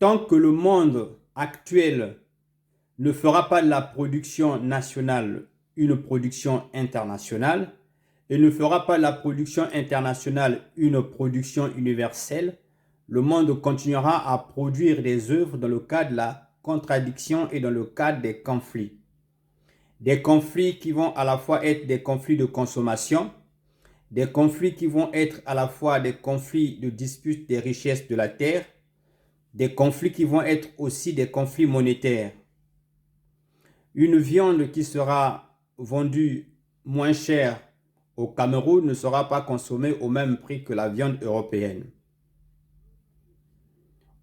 Tant que le monde actuel ne fera pas de la production nationale une production internationale et ne fera pas de la production internationale une production universelle, le monde continuera à produire des œuvres dans le cadre de la contradiction et dans le cadre des conflits. Des conflits qui vont à la fois être des conflits de consommation, des conflits qui vont être à la fois des conflits de dispute des richesses de la terre, des conflits qui vont être aussi des conflits monétaires. Une viande qui sera vendue moins chère au Cameroun ne sera pas consommée au même prix que la viande européenne.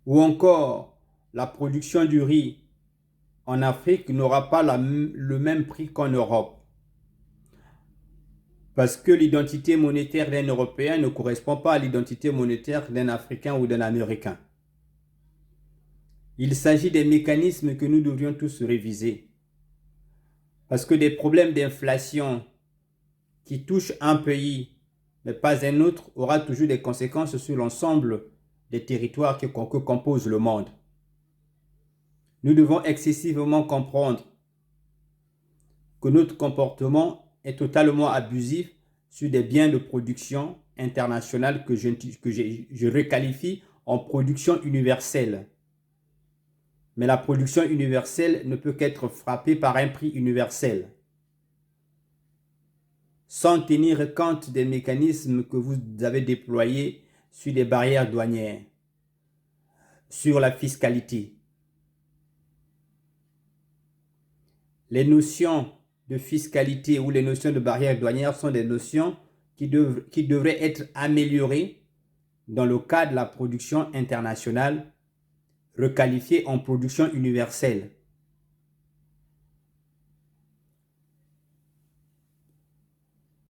Ou encore, la production du riz en Afrique n'aura pas le même prix qu'en Europe. Parce que l'identité monétaire d'un Européen ne correspond pas à l'identité monétaire d'un Africain ou d'un Américain. Il s'agit des mécanismes que nous devrions tous réviser. Parce que des problèmes d'inflation qui touchent un pays, mais pas un autre, aura toujours des conséquences sur l'ensemble des territoires que compose le monde. Nous devons excessivement comprendre que notre comportement est totalement abusif sur des biens de production internationale que je requalifie en production universelle. Mais la production universelle ne peut qu'être frappée par un prix universel, sans tenir compte des mécanismes que vous avez déployés sur les barrières douanières, sur la fiscalité. Les notions de fiscalité ou les notions de barrières douanières sont des notions qui devraient être améliorées dans le cadre de la production internationale, requalifiée en production universelle.